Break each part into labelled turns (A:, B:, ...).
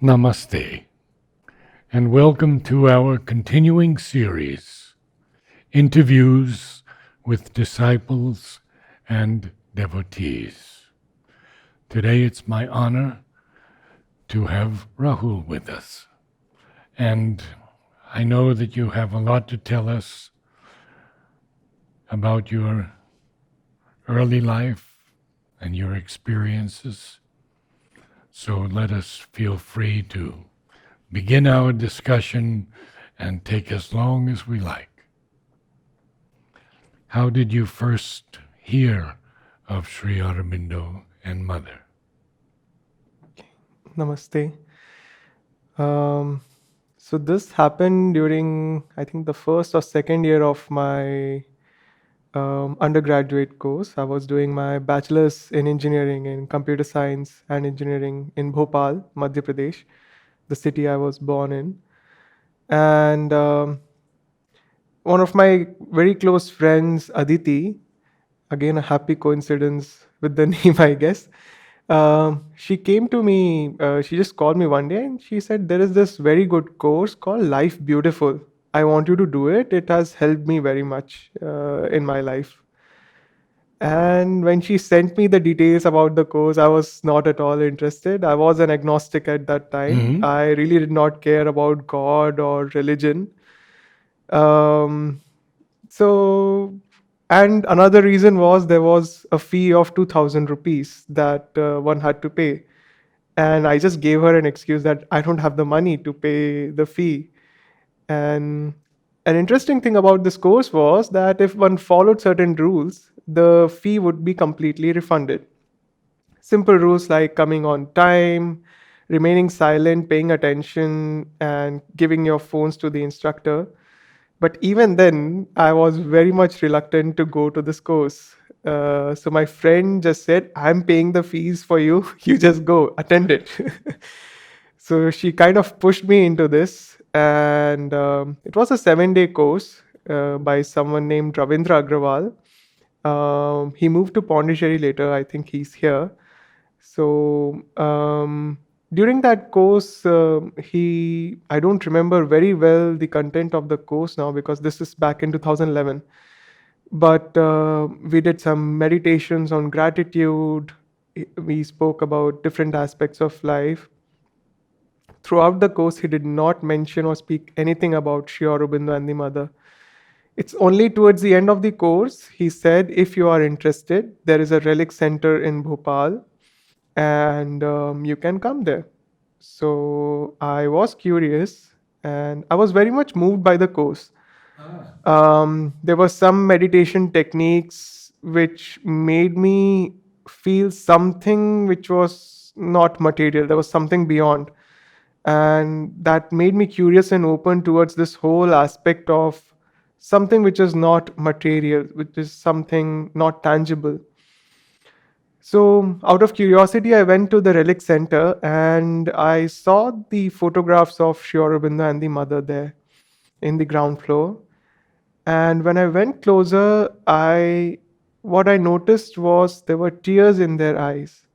A: Namaste, and welcome to our continuing series, Interviews with Disciples and Devotees. Today it's my honor to have Rahul with us. And I know that you have a lot to tell us about your early life and your experiences. So let us feel free to begin our discussion and take as long as we like. How did you first hear of Sri Aurobindo and Mother?
B: Namaste. Um, so this happened during, I think, the first or second year of my undergraduate course. I was doing my bachelor's in engineering in computer science and engineering in Bhopal, Madhya Pradesh, the city I was born in. And one of my very close friends, Aditi, again a happy coincidence with the name, I guess. She came to me, she just called me one day and she said, there is this very good course called Life Beautiful. I want you to do it. It has helped me very much in my life. And when she sent me the details about the course, I was not at all interested. I was an agnostic at that time.
A: Mm-hmm.
B: I really did not care about God or religion. Um, so, and another reason was there was a fee of 2000 rupees that one had to pay. And I just gave her an excuse that I don't have the money to pay the fee. And an interesting thing about this course was that if one followed certain rules, the fee would be completely refunded. Simple rules like coming on time, remaining silent, paying attention, and giving your phones to the instructor. But even then, I was very much reluctant to go to this course. So my friend just said, I'm paying the fees for you. You just go, attend it. So she kind of pushed me into this. And it was a 7-day course by someone named Ravindra Agrawal. He moved to Pondicherry later. I think he's here. So during that course, I don't remember very well the content of the course now because this is back in 2011. But we did some meditations on gratitude. We spoke about different aspects of life. Throughout the course, he did not mention or speak anything about Sri Aurobindo and the mother. It's only towards the end of the course, he said, if you are interested, there is a relic center in Bhopal and you can come there. So I was curious and I was very much moved by the course. There were some meditation techniques which made me feel something which was not material, there was something beyond. And that made me curious and open towards this whole aspect of something which is not material, which is something not tangible. So, out of curiosity, I went to the relic center and I saw the photographs of Sri Aurobindo and the mother there in the ground floor. And when I went closer, I what I noticed was there were tears in their eyes.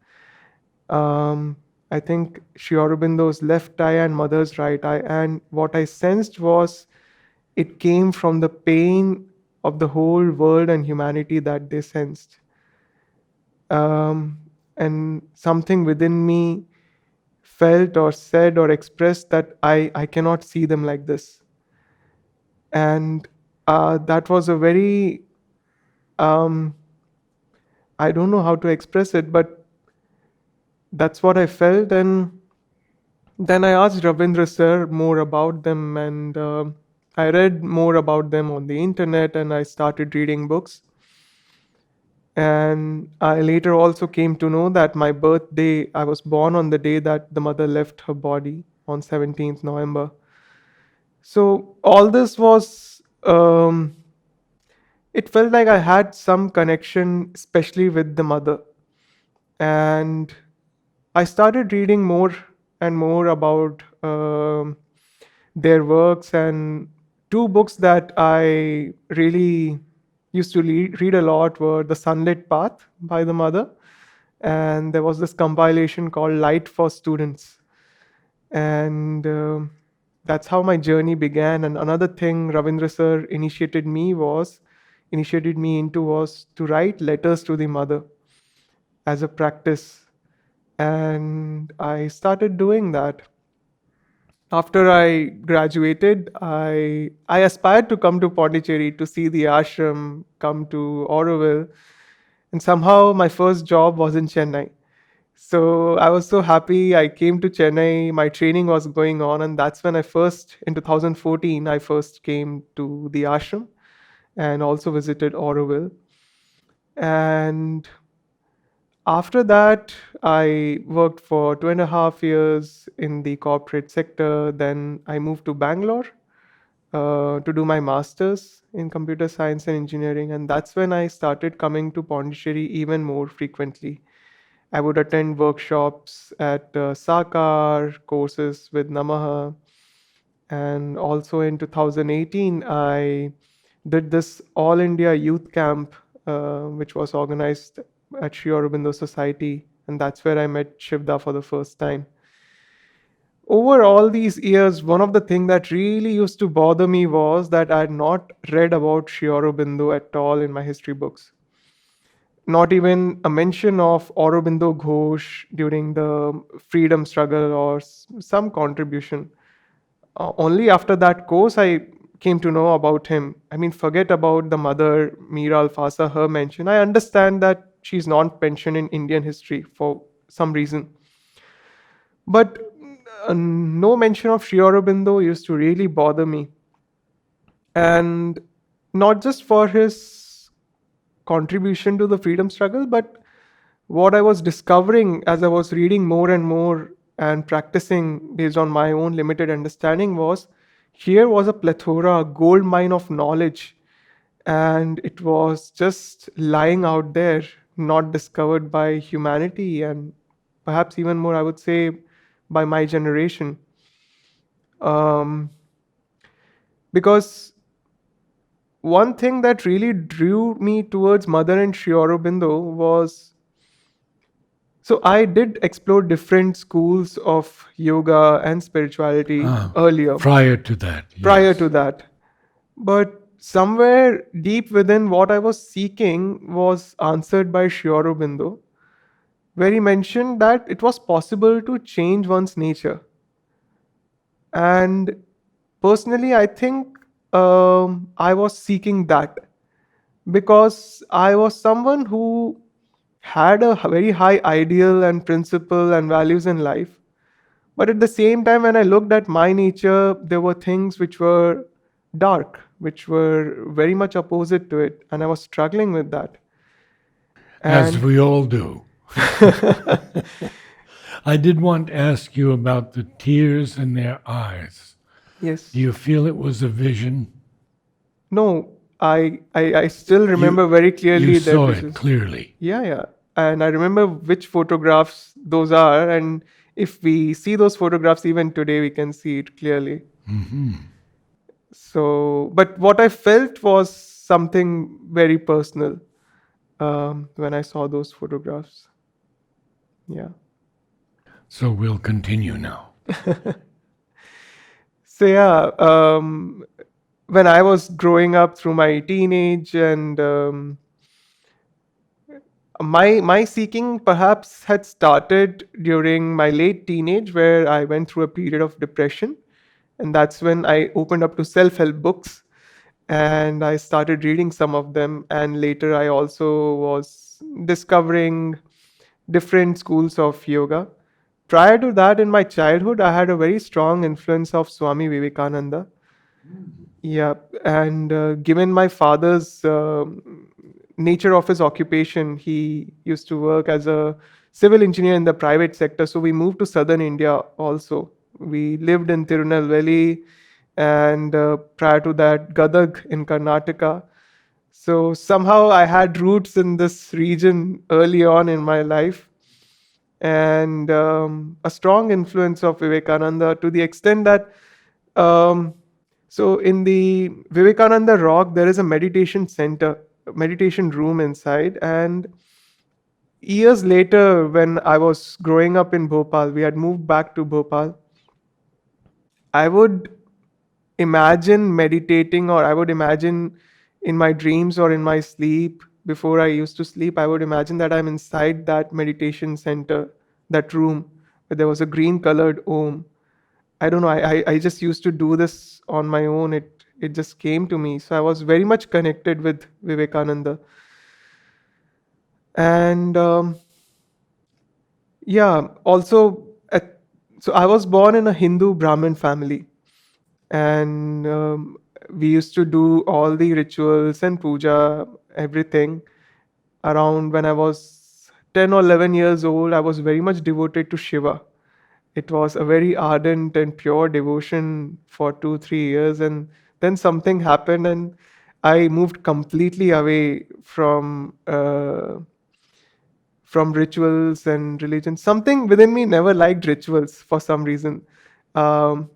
B: Um, I think Sri Aurobindo's left eye and mother's right eye. And what I sensed was it came from the pain of the whole world and humanity that they sensed. Um, and something within me felt or said or expressed that I cannot see them like this. And that was a very, um, I don't know how to express it, but that's what I felt. And then I asked Ravindra sir more about them, and I read more about them on the internet, and I started reading books. And I later also came to know that my birthday, I was born on the day that the mother left her body on 17th November. So all this was, it felt like I had some connection, especially with the mother. And I started reading more and more about their works. And two books that I really used to read a lot were The Sunlit Path by the mother, and there was this compilation called Light for Students. And that's how my journey began. And another thing Ravindra sir initiated me into was to write letters to the mother as a practice. And I started doing that. After I graduated, I aspired to come to Pondicherry to see the ashram, come to Auroville, and somehow my first job was in Chennai. So I was so happy. I came to Chennai. My training was going on, and that's when in 2014, I first came to the ashram and also visited Auroville. And after that, I worked for 2.5 years in the corporate sector. Then I moved to Bangalore to do my master's in computer science and engineering. And that's when I started coming to Pondicherry even more frequently. I would attend workshops at Sakar, courses with Namaha. And also in 2018, I did this All India Youth Camp, which was organized at Sri Aurobindo Society. And that's where I met Shivda for the first time. Over all these years, one of the things that really used to bother me was that I had not read about Sri Aurobindo at all in my history books. Not even a mention of Aurobindo Ghosh during the freedom struggle or some contribution. Only after that course, I came to know about him. I mean, forget about the mother, Meera Alfasa, her mention. I understand that she's not mentioned in Indian history for some reason. But no mention of Sri Aurobindo used to really bother me. And not just for his contribution to the freedom struggle, but what I was discovering as I was reading more and more and practicing based on my own limited understanding was here was a plethora, a gold mine of knowledge, and it was just lying out there, not discovered by humanity, and perhaps even more, I would say, by my generation. Um, because one thing that really drew me towards Mother and Sri Aurobindo was so I did explore different schools of yoga and spirituality
A: Ah,
B: earlier,
A: prior to that,
B: prior
A: yes.
B: to that. But somewhere deep within, what I was seeking was answered by Sri Aurobindo, where he mentioned that it was possible to change one's nature. And personally, I think I was seeking that because I was someone who had a very high ideal and principle and values in life. But at the same time, when I looked at my nature, there were things which were dark, which were very much opposite to it. And I was struggling with that.
A: As
B: And
A: we all do. I did want to ask you about the tears in their eyes. Do
B: yes,
A: you feel it was a vision?
B: no, I still
A: You
B: remember very
A: you
B: clearly their
A: saw it
B: faces.
A: clearly.
B: Yeah, yeah. And I remember which photographs those are. And if we see those photographs even today, we can see it clearly. So, but what I felt was something very personal when I saw those photographs. Yeah.
A: So we'll continue now.
B: So, yeah, when I was growing up through my teenage and my seeking perhaps had started during my late teenage, where I went through a period of depression. And that's when I opened up to self help books and I started reading some of them. And later, I also was discovering different schools of yoga. Prior to that, in my childhood, I had a very strong influence of Swami Vivekananda. Yeah, and given my father's nature of his occupation, he used to work as a civil engineer in the private sector. So we moved to southern India also. We lived in Tirunelveli and prior to that, Gadag in Karnataka. So somehow I had roots in this region early on in my life and a strong influence of Vivekananda to the extent that um, so in the Vivekananda Rock, there is a meditation center, meditation room inside. And years later, when I was growing up in Bhopal, we had moved back to Bhopal. I would imagine meditating, or I would imagine in my dreams or in my sleep, before I used to sleep, I would imagine that I'm inside that meditation center, that room where there was a green colored Om. I don't know. I just used to do this on my own. It just came to me. So I was very much connected with Vivekananda. And yeah, also, so I was born in a Hindu Brahmin family, and we used to do all the rituals and puja, everything. Around when I was 10 or 11 years old, I was very much devoted to Shiva. It was a very ardent and pure devotion for 2 3 years, and then something happened, and I moved completely away from rituals and religion. Something within me never liked rituals for some reason. um,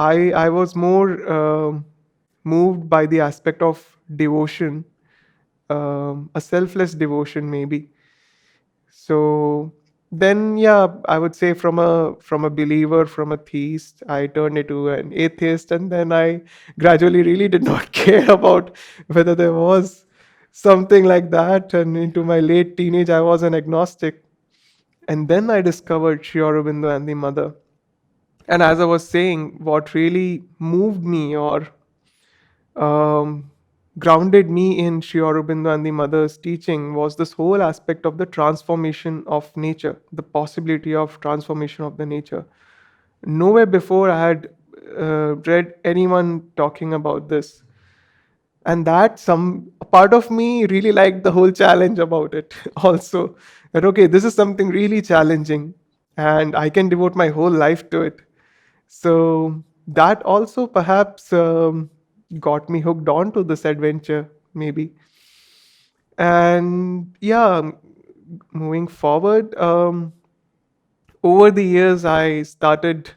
B: I was more moved by the aspect of devotion, a selfless devotion maybe. So then, yeah, I would say from a believer, from a theist, I turned into an atheist, and then I gradually really did not care about whether there was something like that. And into my late teenage, I was an agnostic, and then I discovered Sri Aurobindo and the Mother. And as I was saying, what really moved me, or um, grounded me in Sri Aurobindo and the Mother's teaching, was this whole aspect of the transformation of nature, the possibility of transformation of the nature. Nowhere before I had read anyone talking about this. And that some a part of me really liked the whole challenge about it also, that okay, this is something really challenging, and I can devote my whole life to it. So that also perhaps got me hooked on to this adventure, maybe. And yeah, moving forward, over the years, I started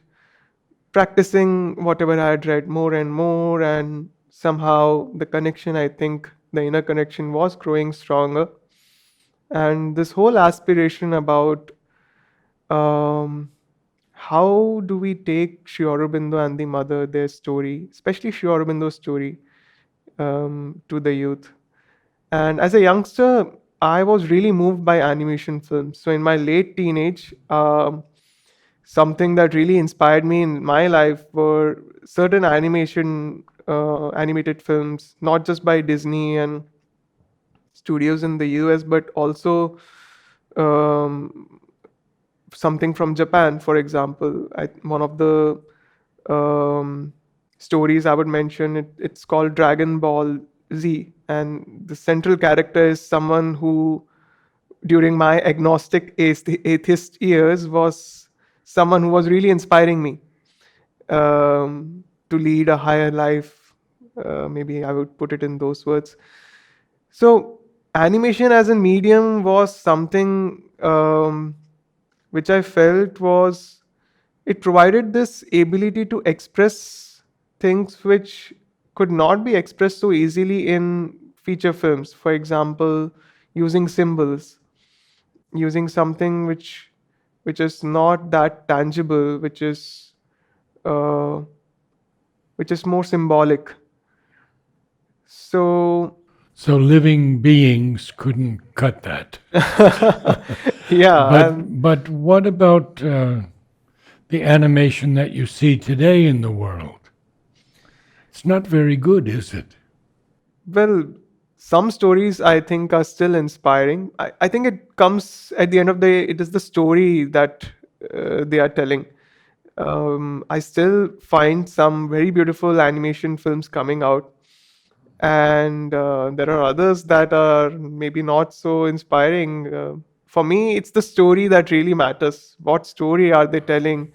B: practicing whatever I had read more and more, and somehow the connection, I think the inner connection was growing stronger. And this whole aspiration about um, how do we take Sri Aurobindo and the Mother, their story, especially Sri Aurobindo's story, to the youth. And as a youngster, I was really moved by animation films. So in my late teenage, something that really inspired me in my life were certain animated films, not just by Disney and studios in the US, but also um, something from Japan, for example. One of the um, stories I would mention, it's called Dragon Ball Z, and the central character is someone who, during my agnostic atheist years, was someone who was really inspiring me to lead a higher life. Maybe I would put it in those words. So, animation as a medium was something which I felt was, it provided this ability to express things which could not be expressed so easily in feature films. For example, using symbols, using something which is not that tangible, uh, which is more symbolic. So
A: So living beings couldn't cut that.
B: yeah, and
A: But what about the animation that you see today in the world? It's not very good, is it?
B: well, some stories I think are still inspiring. I think it comes at the end of the day, it is the story that they are telling. I still find some very beautiful animation films coming out, and there are others that are maybe not so inspiring. For me, it's the story that really matters. What story are they telling?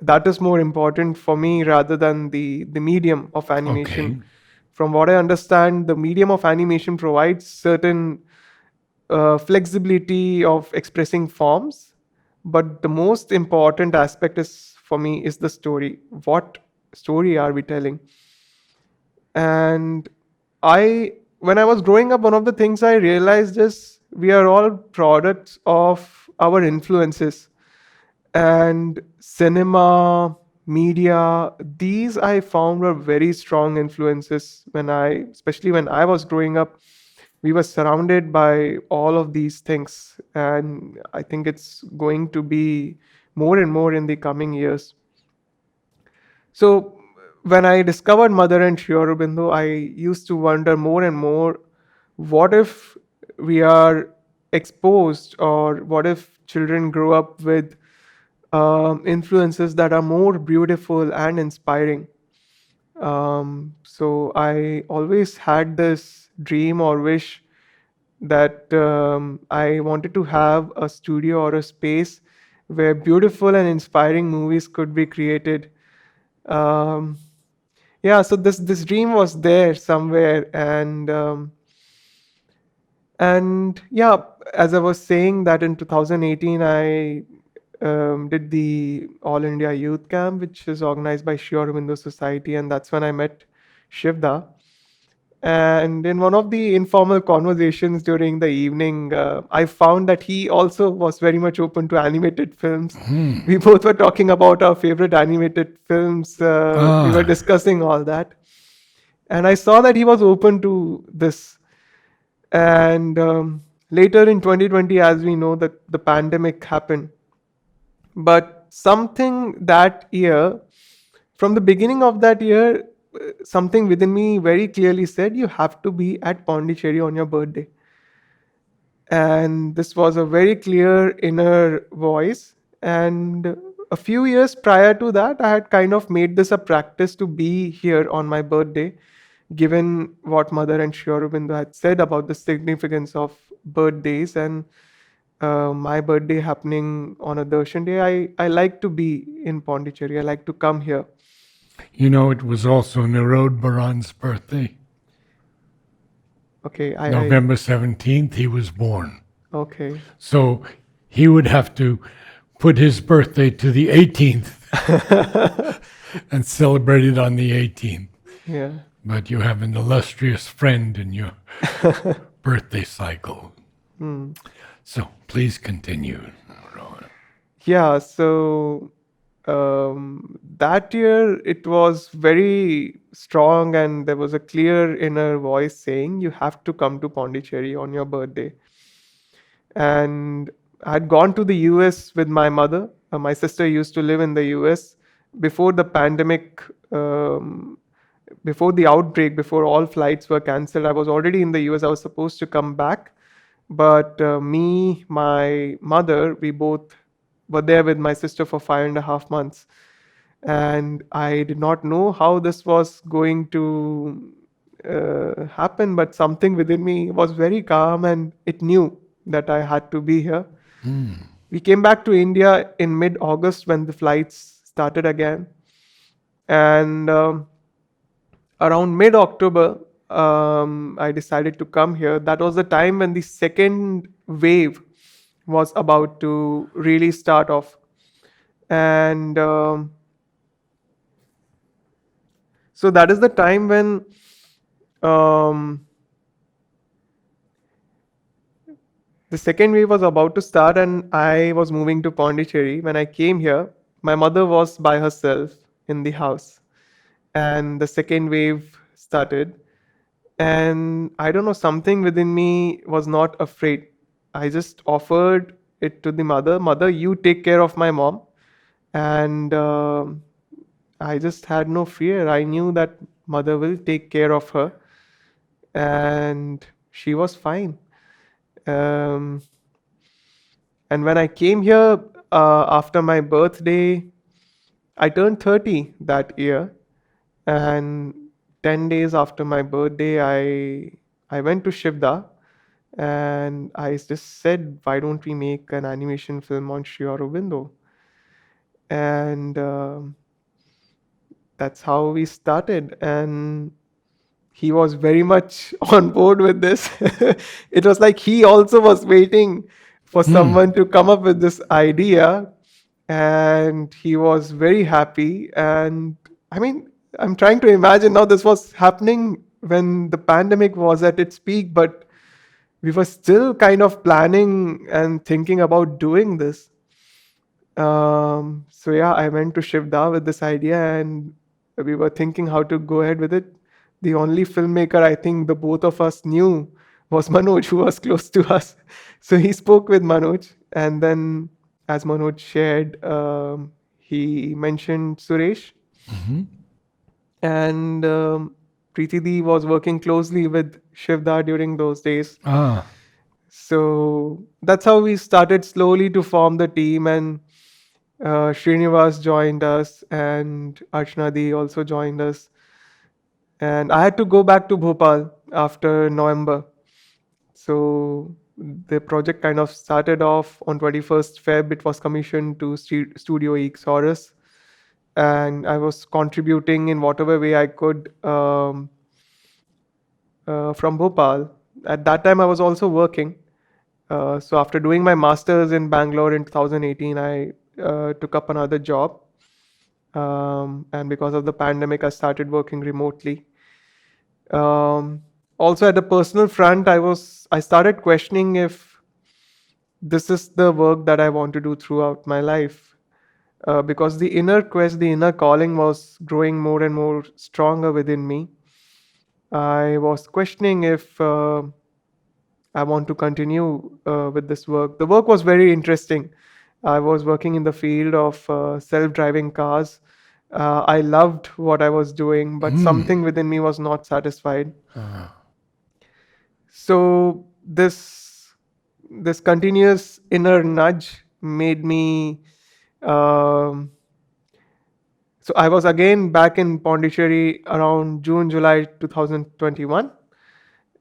B: That is more important for me rather than the medium of animation.
A: Okay.
B: From what I understand, the medium of animation provides certain flexibility of expressing forms, but the most important aspect is, for me, is the story. What story are we telling? And I when I was growing up, one of the things I realized is we are all products of our influences. And cinema, media, these I found were very strong influences especially when I was growing up. We were surrounded by all of these things, and I think it's going to be more and more in the coming years. So when I discovered Mother and Sri Aurobindo, I used to wonder more and more, what if we are exposed, or what if children grow up with influences that are more beautiful and inspiring? So I always had this dream or wish that I wanted to have a studio or a space where beautiful and inspiring movies could be created. Um, yeah, so this dream was there somewhere, and yeah, as I was saying that in 2018 I did the All India Youth Camp, which is organized by Sri Aurobindo Society, and that's when I met Shivda. And in one of the informal conversations during the evening, I found that he also was very much open to animated films. We both were talking about our favorite animated films. We were
A: Ah,
B: discussing all that. And I saw that he was open to this. And later in 2020, as we know, that the pandemic happened. But something that year, from the beginning of that year, something within me very clearly said, you have to be at Pondicherry on your birthday. And this was a very clear inner voice. And a few years prior to that, I had kind of made this a practice to be here on my birthday, given what Mother and Sri Aurobindo had said about the significance of birthdays. And my birthday happening on a Darshan day, I like to be in Pondicherry. I like to come here.
A: it was also Narod Baran's birthday.
B: Okay,
A: November 17th, he was born.
B: okay.
A: So he would have to put his birthday to the 18th and celebrate it on the 18th.
B: Yeah.
A: But you have an illustrious friend in your birthday cycle. So please continue.
B: Yeah, so that year it was very strong, and there was a clear inner voice saying, you have to come to Pondicherry on your birthday. And I had gone to the US with my mother. My sister used to live in the US before the pandemic, before the outbreak, before all flights were cancelled. I was already in the US. I was supposed to come back. But me, my mother, we both were there with my sister for 5.5 months. And I did not know how this was going to happen, but something within me was very calm, and it knew that I had to be here. We came back to India in mid August when the flights started again. And around mid October, I decided to come here. That was the time when the second wave was about to really start off. And so that is the time when um, the second wave was about to start, and I was moving to Pondicherry. When I came here, my mother was by herself in the house, and the second wave started. And I don't know, something within me was not afraid. I just offered it to the mother, you take care of my mom. And I just had no fear. I knew that mother will take care of her, and she was fine. um, and when I came here after my birthday, I turned 30 that year. And 10 days after my birthday, I went to Shivda, and I just said, why don't we make an animation film on Sri Aurobindo? And that's how we started. And he was very much on board with this. It was like he also was waiting for someone to come up with this idea, and he was very happy. And I mean, I'm trying to imagine now, this was happening when the pandemic was at its peak, but we were still kind of planning and thinking about doing this. So yeah, I went to Shivda with this idea, and we were thinking how to go ahead with it. The only filmmaker I think the both of us knew was Manoj, who was close to us. So he spoke with Manoj, and then as Manoj shared, he mentioned Suresh,
A: Hmm.
B: and Preeti Di was working closely with Shivda during those days.
A: Ah.
B: So that's how we started slowly to form the team, and Srinivas joined us, and Archana Di also joined us. And I had to go back to Bhopal after November. So the project kind of started off on 21st Feb. It was commissioned to Studio Exorus, and I was contributing in whatever way I could from Bhopal. At that time, I was also working. So after doing my masters in Bangalore in 2018, I took up another job, and because of the pandemic, I started working remotely. Um, Also, at the personal front, I started questioning if this is the work that I want to do throughout my life. Because the inner quest, the inner calling was growing more and more stronger within me. I was questioning if I want to continue with this work. The work was very interesting. I was working in the field of self-driving cars. I loved what I was doing, but
A: Hmm.
B: something within me was not satisfied.
A: Ah.
B: So this continuous inner nudge made me. Um, so I was again back in Pondicherry around June, July 2021,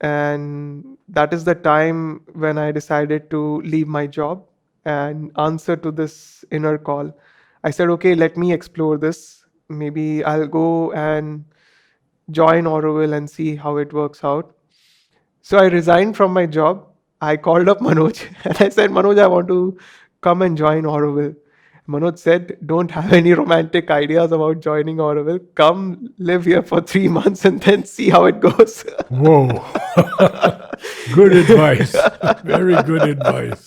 B: and that is the time when I decided to leave my job and answer to this inner call. I said, okay, let me explore this. Maybe I'll go and join Auroville and see how it works out. So I resigned from my job. I called up Manoj and I said, Manoj, I want to come and join Auroville. Manoj said, don't have any romantic ideas about joining Auroville. Come live here for 3 months and then see how it goes.
A: Whoa. Good advice. Very good advice.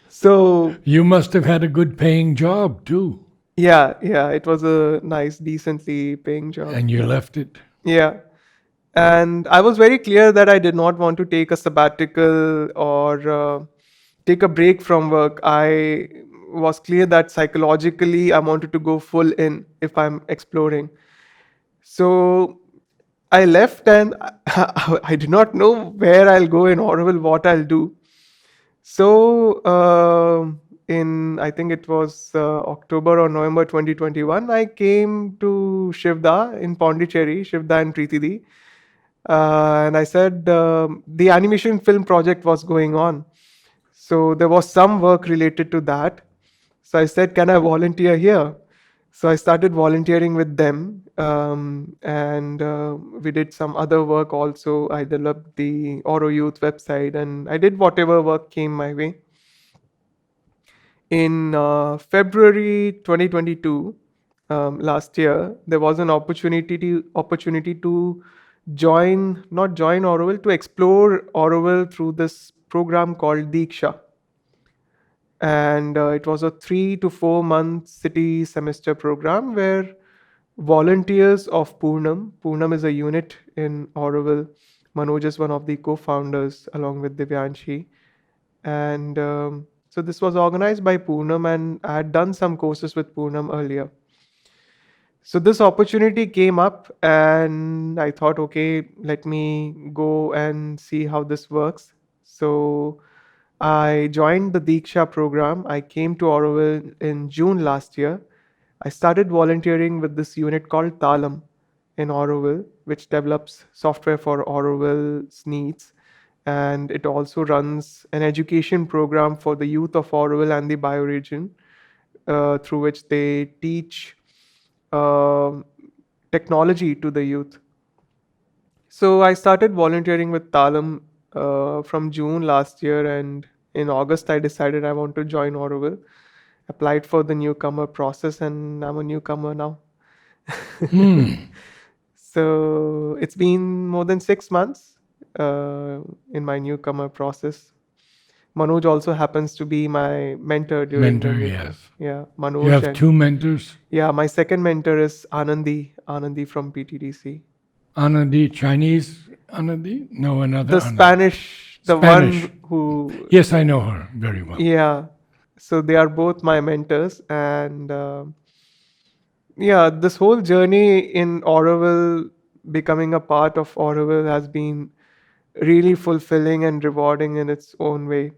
B: So
A: You must have had a good paying job too.
B: yeah, it was a nice, decently paying job.
A: And you left it.
B: Yeah. And I was very clear that I did not want to take a sabbatical or take a break from work. I was clear that psychologically I wanted to go full in if I'm exploring. So I left, and I did not know where I'll go in Orville, what I'll do. So, in I think it was October or November 2021, I came to Shivda in Pondicherry, Shivda and Preeti. And I said the animation film project was going on. So there was some work related to that. So I said, can I volunteer here? So I started volunteering with them, and we did some other work also. I developed the Oro Youth website, and I did whatever work came my way. In February 2022, last year, there was an opportunity to join, not join Oroville, to explore Oroville through this program called Diksha. And it was a 3 to 4 month city semester program where volunteers of Purnam is a unit in Oroville. Manoj is one of the co-founders along with Divyanshi. And so this was organized by Poonam, and I had done some courses with Poonam earlier. So this opportunity came up, and I thought, okay, let me go and see how this works. So I joined the Diksha program. I came to Oroville in June last year. I started volunteering with this unit called Talam in Oroville, which develops software for Oroville's needs. And it also runs an education program for the youth of Oroville and the bioregion, through which they teach um technology to the youth. So I started volunteering with Talam from June last year, and in August I decided I want to join Oroville. Applied for the newcomer process, and I'm a newcomer now.
A: Hmm.
B: So it's been more than 6 months in my newcomer process. Manoj also happens to be my mentor during the
A: Mentor,
B: midlife.
A: yes.
B: Yeah,
A: You
B: Manoj
A: have
B: and
A: two mentors?
B: yeah, my second mentor is Anandi from PTDC.
A: Anandi, Chinese Anandi? No, another
B: The
A: Anandi.
B: Spanish, the
A: Spanish.
B: one who,
A: Yes, I know her very well.
B: yeah. So they are both my mentors, and yeah, this whole journey in Auroville, becoming a part of Auroville, has been really fulfilling and rewarding in its own way.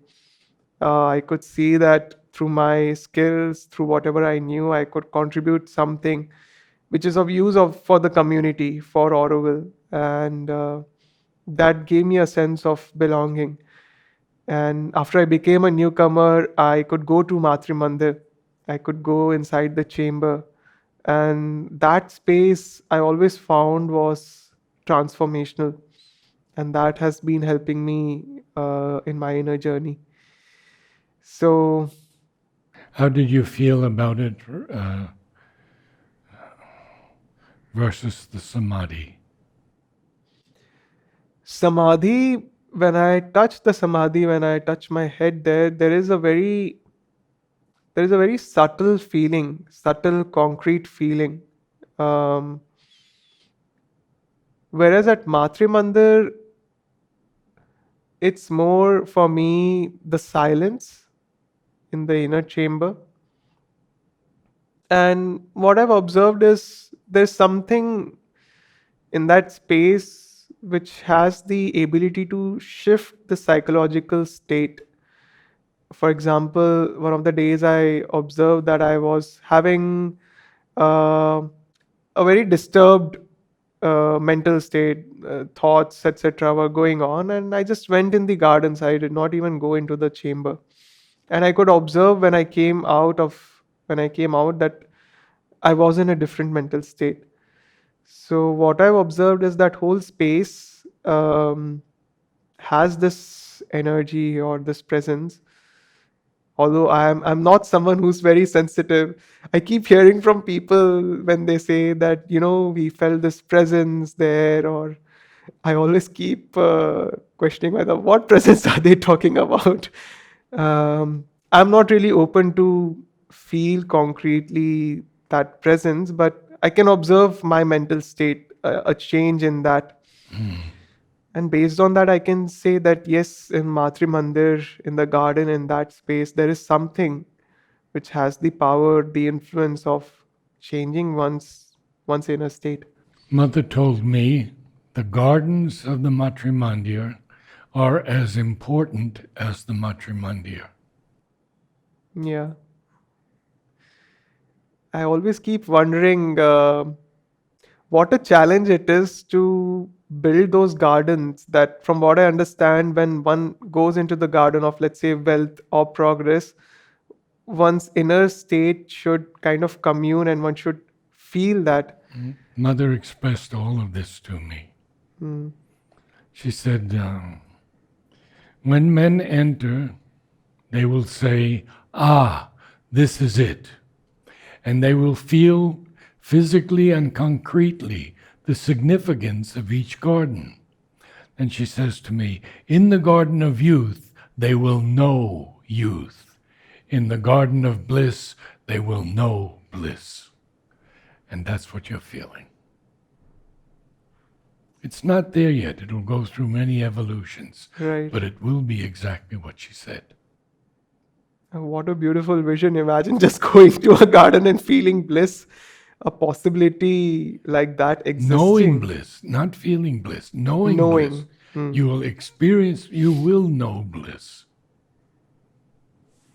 B: I could see that through my skills, through whatever I knew, I could contribute something which is of use of for the community, for Auroville, and that gave me a sense of belonging. And after I became a newcomer, I could go to Matri Mandir. I could go inside the chamber. And that space I always found was transformational. And that has been helping me in my inner journey. So,
A: How did you feel about it versus the Samadhi?
B: Samadhi, when I touch the Samadhi, when I touch my head there, there is a very subtle feeling, subtle concrete feeling. Um, Whereas at Matri Mandir, it's more for me the silence in the inner chamber. And what I've observed is there's something in that space which has the ability to shift the psychological state. For example, one of the days I observed that I was having uh, a very disturbed mental state, thoughts, etc., were going on, and I just went in the gardens. I did not even go into the chamber, and I could observe when I came out that I was in a different mental state. So what I've observed is that whole space has this energy or this presence. Although I'm not someone who's very sensitive, I keep hearing from people when they say that, we felt this presence there, or I always keep questioning whether what presence are they talking about. I'm not really open to feel concretely that presence, but I can observe my mental state, a change in that. And based on that, I can say that yes, in Matri Mandir, in the garden, in that space, there is something which has the power, the influence of changing one's inner state.
A: Mother told me the gardens of the Matrimandir are as important as the Matrimandir.
B: Yeah, I always keep wondering what a challenge it is to build those gardens. That, from what I understand, when one goes into the garden of, let's say, wealth or progress, one's inner state should kind of commune, and one should feel that.
A: Mother expressed all of this to me.
B: Hmm.
A: She said, when men enter, they will say, ah, this is it. And they will feel physically and concretely the significance of each garden. And she says to me, in the garden of youth, they will know youth. In the garden of bliss, they will know bliss. And that's what you're feeling. It's not there yet. It'll go through many evolutions,
B: Right.
A: but it will be exactly what she said.
B: What a beautiful vision. Imagine just going to a garden and feeling bliss, a possibility like that
A: Knowing
B: existing,
A: bliss, not feeling bliss, knowing bliss.
B: knowing. Hmm.
A: You will experience, you will know bliss.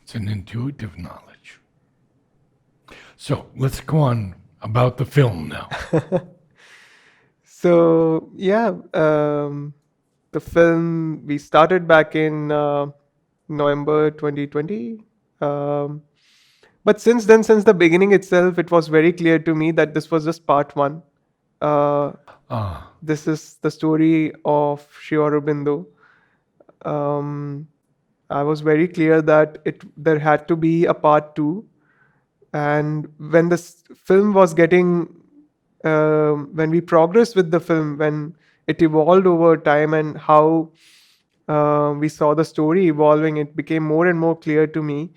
A: It's an intuitive knowledge. So let's go on about the film now.
B: So, yeah, the film, we started back in November 2020. Um, but since then, since the beginning itself, it was very clear to me that this was just part one. Uh,
A: Ah,
B: this is the story of Sri Aurobindo. Um, I was very clear that there had to be a part two. And when this film was getting, when we progressed with the film, when it evolved over time, and how We saw the story evolving. It became more and more clear to me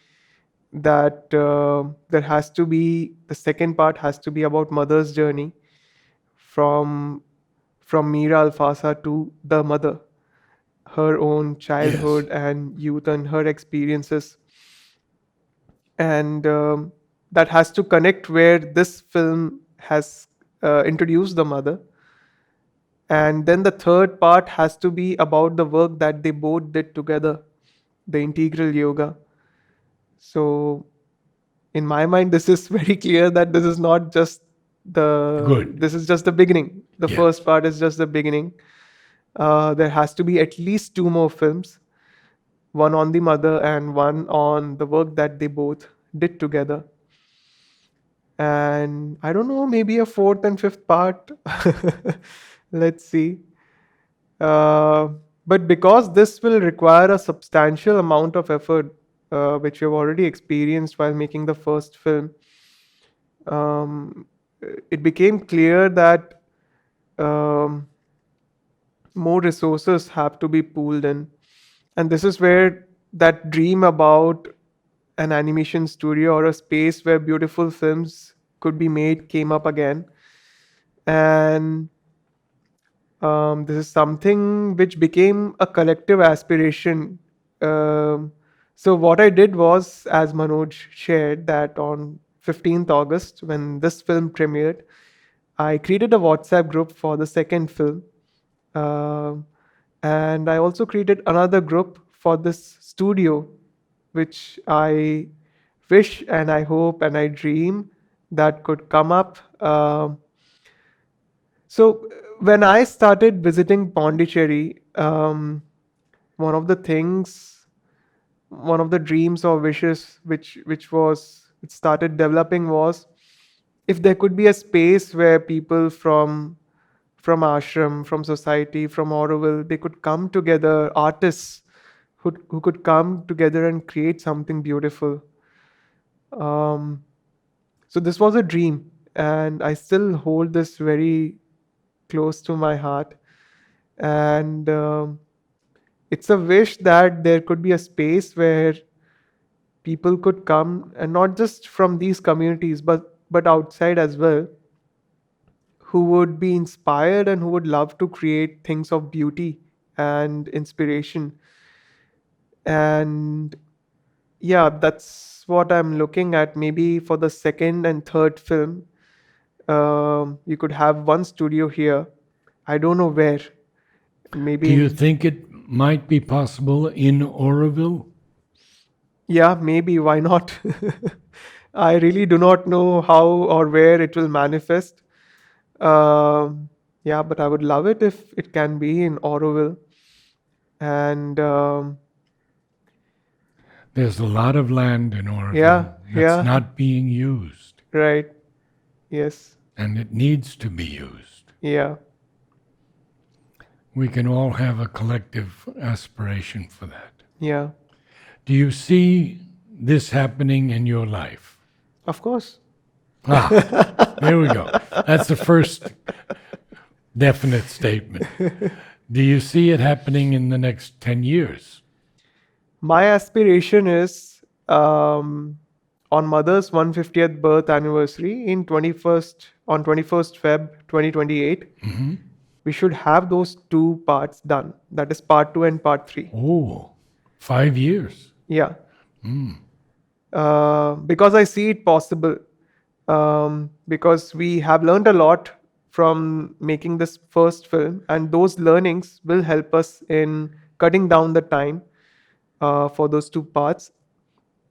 B: that there has to be the second part has to be about mother's journey from Mira Alfasa to the mother, her own
A: Yes.
B: childhood and youth and her experiences, and that has to connect where this film has introduced the mother. And then the third part has to be about the work that they both did together, the integral yoga. So in my mind, this is very clear that this is not just
A: Good.
B: this is just the beginning. The
A: Yeah.
B: first part is just the beginning. There has to be at least two more films, one on the mother and one on the work that they both did together. And I don't know, maybe a fourth and fifth part. Let's see. Uh, but because this will require a substantial amount of effort, which you've already experienced while making the first film, um, it became clear that um, more resources have to be pooled in. And this is where that dream about an animation studio or a space where beautiful films could be made came up again. And this is something which became a collective aspiration. Um, so what I did was, as Manoj shared, that on 15th August, when this film premiered, I created a WhatsApp group for the second film. Um and I also created another group for this studio, which I wish and I hope and I dream that could come up. So when I started visiting Pondicherry, one of the things, one of the dreams or wishes which was it started developing was if there could be a space where people from ashram, from society, from Auroville, they could come together, artists who could come together and create something beautiful. Um, so this was a dream, and I still hold this very close to my heart. And it's a wish that there could be a space where people could come, and not just from these communities, but outside as well, who would be inspired and who would love to create things of beauty and inspiration. And yeah, that's what I'm looking at. Maybe for the second and third film, you could have one studio here. I don't know where.
A: Do
B: Maybe
A: you
B: in,
A: think it might be possible in Oroville?
B: yeah, maybe. Why not? I really do not know how or where it will manifest. Yeah, but I would love it if it can be in Auroville. And
A: There's a lot of land in
B: yeah,
A: Oroville that's
B: yeah,
A: not being used,
B: right. Yes,
A: and it needs to be used.
B: yeah,
A: We can all have a collective aspiration for that.
B: yeah.
A: Do you see this happening in your life?
B: Of course.
A: Ah, there we go. That's the first definite statement. Do you see it happening in the next 10 years?
B: My aspiration is on Mother's 150th birth anniversary in 21st on 21st Feb 2028. We should have those two parts done. That is part 2 and part 3.
A: Oh, 5 years.
B: Yeah. Because I see it possible. Because we have learned a lot from making this first film, and those learnings will help us in cutting down the time for those two parts.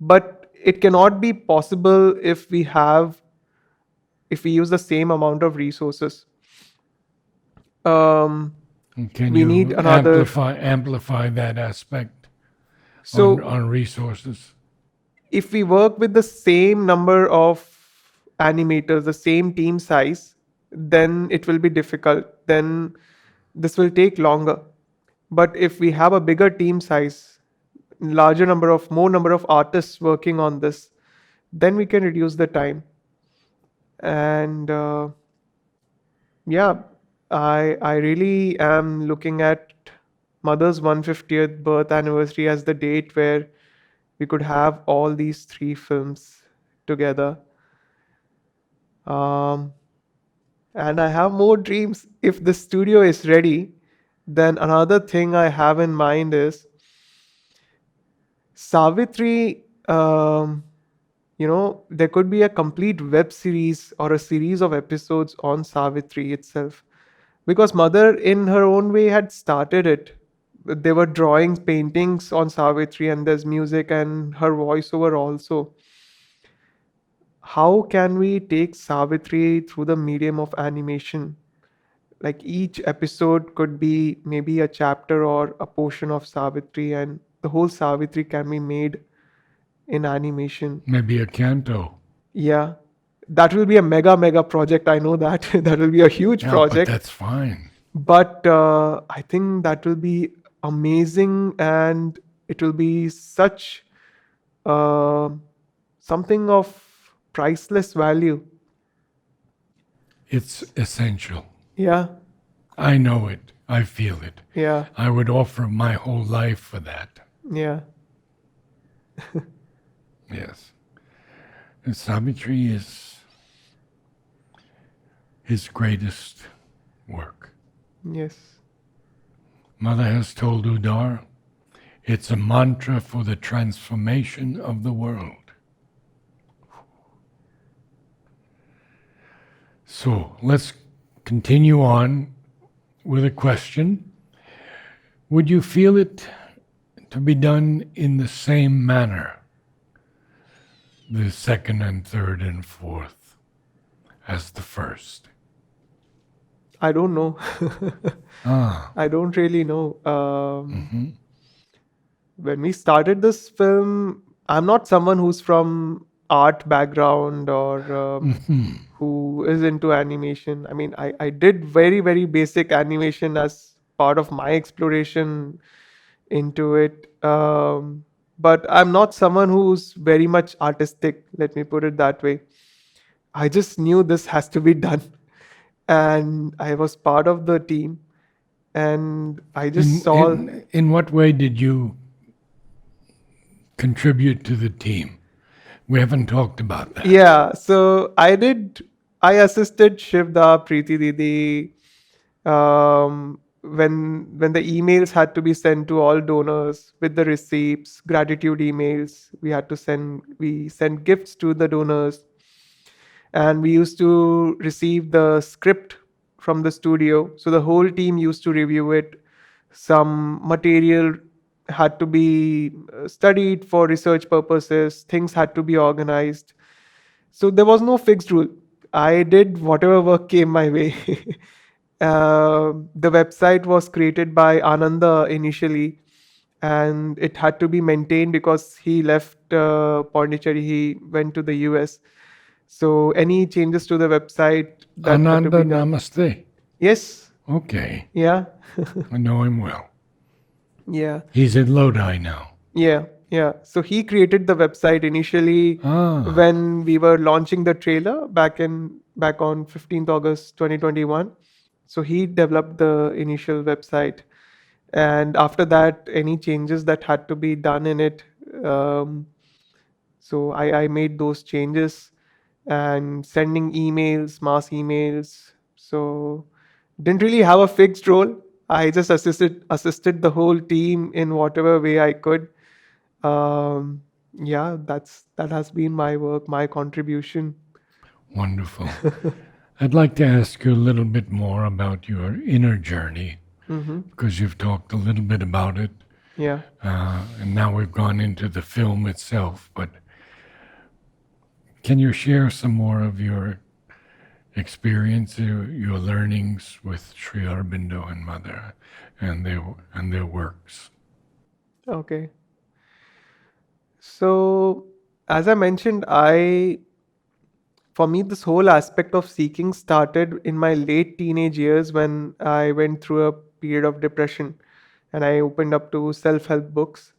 B: But it cannot be possible if we use the same amount of resources. Um,
A: Can
B: we need
A: you
B: another.
A: amplify that aspect
B: So
A: on resources?
B: if we work with the same number of animators, the same team size, then it will be difficult. Then this will take longer. But if we have a bigger team size, more number of artists working on this, then we can reduce the time. And yeah, I really am looking at mother's 150th birth anniversary as the date where we could have all these three films together. Um, and I have more dreams. If the studio is ready, then another thing I have in mind is Savitri. There could be a complete web series or a series of episodes on Savitri itself. Because Mother, in her own way, had started it. There were drawings, paintings on Savitri, and there's music and her voiceover also. How can we take Savitri through the medium of animation? Like each episode could be maybe a chapter or a portion of Savitri, and the whole Savitri can be made in animation.
A: Maybe a canto.
B: Yeah, that will be a mega project. I know that that will be a huge
A: Yeah, but
B: project.
A: that's fine.
B: But I think that will be amazing, and it will be such uh, something of priceless value.
A: It's essential.
B: Yeah,
A: I know it. I feel it.
B: yeah,
A: I would offer my whole life for that.
B: yeah,
A: Yes. And Savitri is his greatest work.
B: yes.
A: Mother has told Udar, it's a mantra for the transformation of the world. So let's continue on with a question. Would you feel it to be done in the same manner, the second and third and fourth, as the first?
B: I don't know.
A: Ah,
B: I don't really know. When we started this film, I'm not someone who's from art background or who is into animation. I mean, I did very basic animation as part of my exploration into it. But I'm not someone who's very much artistic, let me put it that way. I just knew this has to be done. And I was part of the team. And I just saw.
A: in what way did you contribute to the team? We haven't talked about that.
B: Yeah, so I assisted Shivda, Preeti Didi, when the emails had to be sent to all donors with the receipts, gratitude emails, we sent gifts to the donors, and we used to receive the script from the studio. So the whole team used to review it. Some material had to be studied for research purposes, things had to be organized. So there was no fixed rule. I did whatever work came my way. The website was created by Ananda initially, and it had to be maintained because he left Pondicherry. He went to the US. So any changes to the website that had to
A: Ananda
B: be done.
A: Namaste.
B: Yes.
A: Okay,
B: Yeah.
A: I know him well.
B: Yeah.
A: He's in Lodi now.
B: Yeah, yeah. So he created the website initially
A: Ah,
B: when we were launching the trailer back on 15th August 2021. So he developed the initial website, and after that, any changes that had to be done in it, um, so I made those changes and sending emails, mass emails. So didn't really have a fixed role. I just assisted the whole team in whatever way I could. Yeah, that has been my work, my contribution.
A: wonderful. I'd like to ask you a little bit more about your inner journey
B: Mm-hmm.
A: because you've talked a little bit about it,
B: Yeah.
A: and now we've gone into the film itself. But can you share some more of your experience, your learnings with Sri Aurobindo and Mother, and their works?
B: Okay. So as I mentioned, I for me this whole aspect of seeking started in my late teenage years when I went through a period of depression and I opened up to self-help books.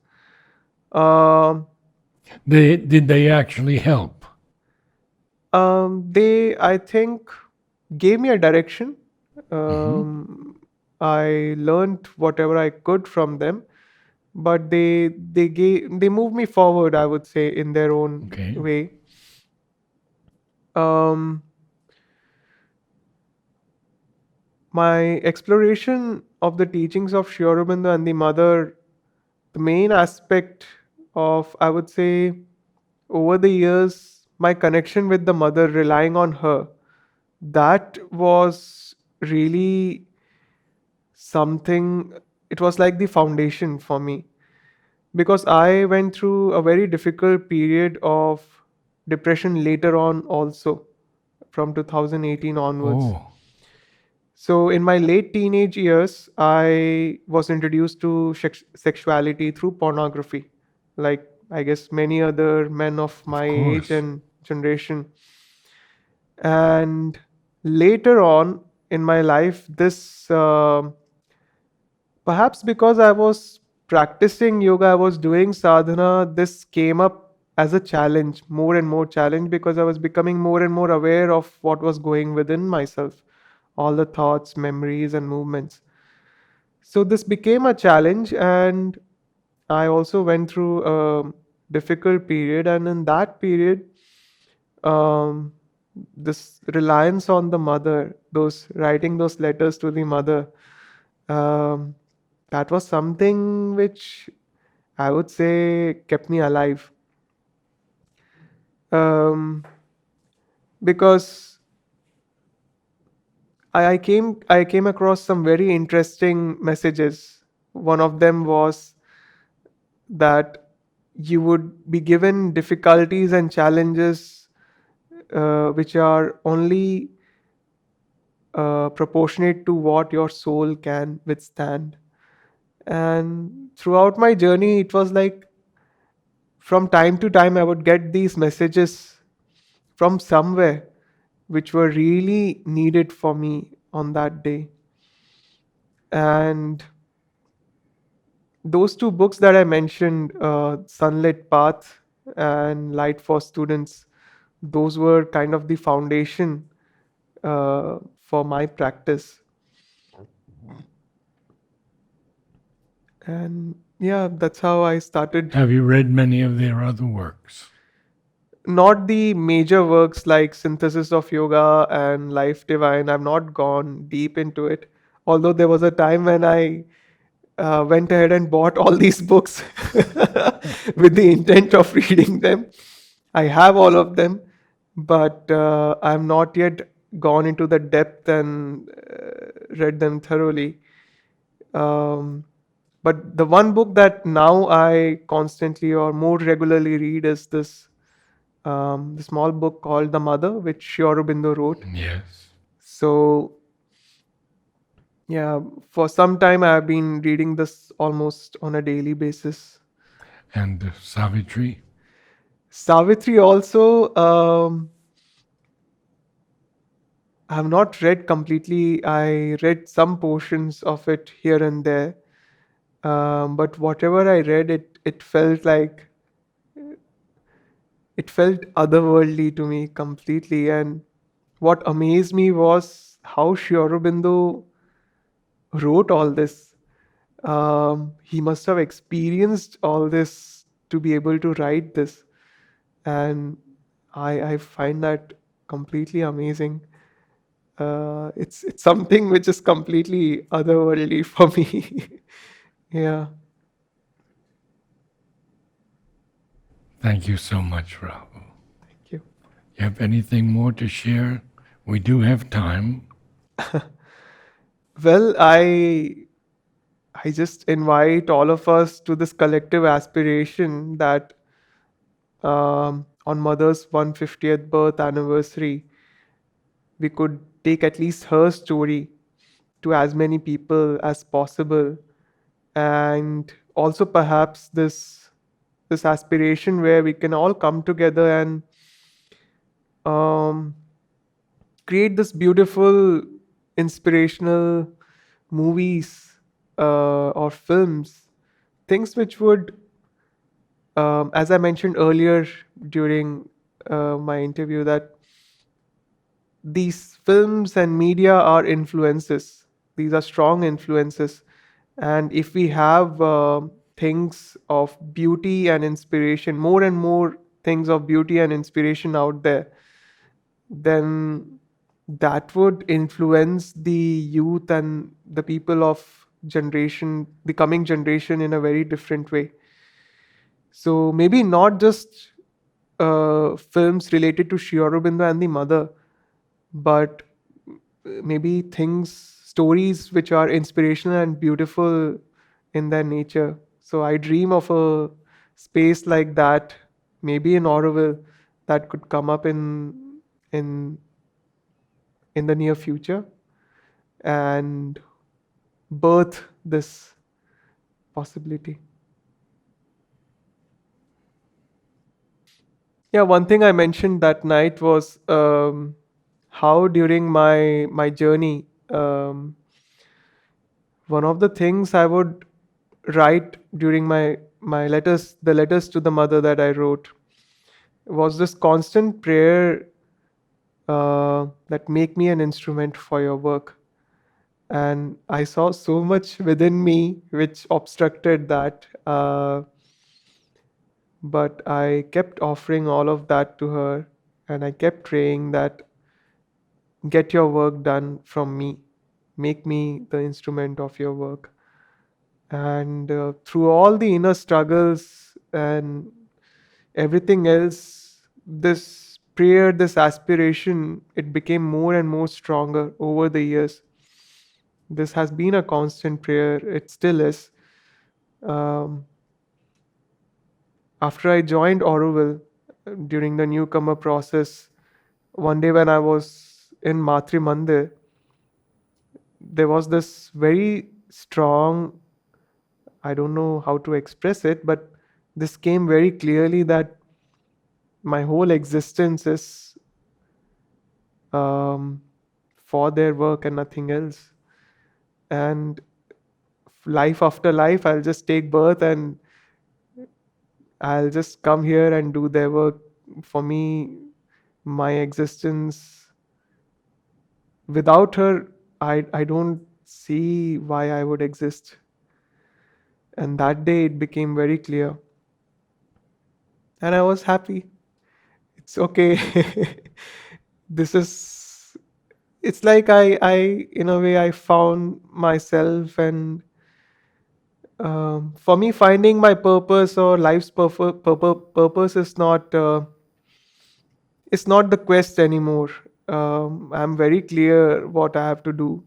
B: Um,
A: Did they actually help?
B: they, I think, gave me a direction.
A: Hmm.
B: Um, I learned whatever I could from them, but they moved me forward, I would say, in their own
A: Okay.
B: way. Um, my exploration of the teachings of Sri Aurobindo and the mother, the main aspect of, I would say, over the years, my connection with the mother, relying on her, that was really something. It was like the foundation for me, because I went through a very difficult period of depression later on, also from 2018 onwards.
A: Oh,
B: So, in my late teenage years, I was introduced to sexuality through pornography, like I guess many other men of my
A: of
B: age
A: course.
B: and generation. And later on in my life, this perhaps because I was practicing yoga, I was doing sadhana, this came up as a challenge, more and more challenge, because I was becoming more and more aware of what was going within myself, all the thoughts, memories, and movements. So this became a challenge, and I also went through a difficult period. And in that period, um, this reliance on the mother, those writing those letters to the mother, um, that was something which I would say kept me alive. Because I came across some very interesting messages. One of them was that you would be given difficulties and challenges which are only proportionate to what your soul can withstand. And throughout my journey, it was like from time to time, I would get these messages from somewhere which were really needed for me on that day. And those two books that I mentioned, Sunlit Path and Light for Students, those were kind of the foundation for my practice. And yeah, that's how I started.
A: Have you read many of their other works?
B: Not the major works like Synthesis of Yoga and Life Divine. I've not gone deep into it. Although there was a time when I went ahead and bought all these books with the intent of reading them. I have all of them, but I'm not yet gone into the depth and read them thoroughly. Um, but the one book that now I constantly or more regularly read is this the small book called The Mother, which Sri Aurobindo wrote.
A: Yes.
B: So yeah, for some time I have been reading this almost on a daily basis.
A: And Savitri?
B: Savitri also, I have not read completely. I read some portions of it here and there, but whatever I read, it felt like it felt otherworldly to me completely. And what amazed me was how Sri Aurobindo wrote all this. He must have experienced all this to be able to write this, and I find that completely amazing. It's something which is completely otherworldly for me. Yeah.
A: Thank you so much, Rahul.
B: Thank you.
A: You have anything more to share? We do have time.
B: Well, I just invite all of us to this collective aspiration that on Mother's 150th birth anniversary, we could take at least her story to as many people as possible, and also perhaps this aspiration where we can all come together and um, create this beautiful inspirational movies or films, things which would, as I mentioned earlier during my interview, that these films and media are influences. These are strong influences. And if we have things of beauty and inspiration, more and more things of beauty and inspiration out there, then that would influence the youth and the people of generation, the coming generation, in a very different way. So maybe not just films related to Sri Aurobindo and the mother, but maybe things, stories which are inspirational and beautiful in their nature. So I dream of a space like that, maybe in Auroville, that could come up in in the near future and birth this possibility. Yeah, one thing I mentioned that night was how during my journey, one of the things I would write during my letters, the letters to the mother that I wrote, was this constant prayer that make me an instrument for your work. And I saw so much within me which obstructed that. But I kept offering all of that to her, and I kept praying that get your work done from me, make me the instrument of your work. And through all the inner struggles and everything else, this prayer, this aspiration, it became more and more stronger over the years. This has been a constant prayer, it still is. Um, After I joined Auroville during the newcomer process, one day when I was in Matri Mandir, there was this very strong, I don't know how to express it, but this came very clearly that my whole existence is um, for their work and nothing else. And life after life, I'll just take birth and I'll just come here and do their work. For me, my existence without her, I don't see why I would exist. And that day it became very clear. And I was happy. It's okay. This is, it's like I in a way I found myself. And for me, finding my purpose or life's purpose is not it's not the quest anymore. I'm very clear what I have to do,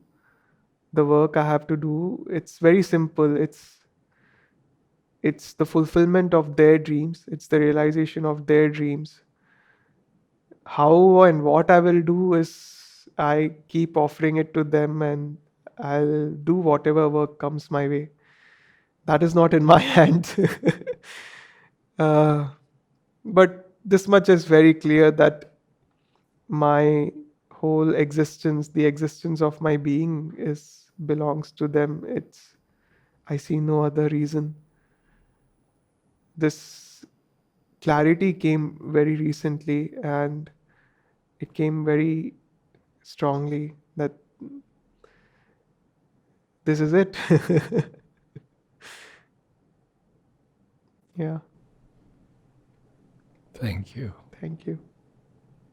B: the work I have to do. It's very simple. It's the fulfillment of their dreams. It's the realization of their dreams. How and what I will do is I keep offering it to them, and I'll do whatever work comes my way. That is not in my hand. uh, but this much is very clear that my whole existence, the existence of my being, is belongs to them. It's, I see no other reason. This clarity came very recently, and it came very strongly that this is it. Yeah,
A: Thank you.
B: thank you.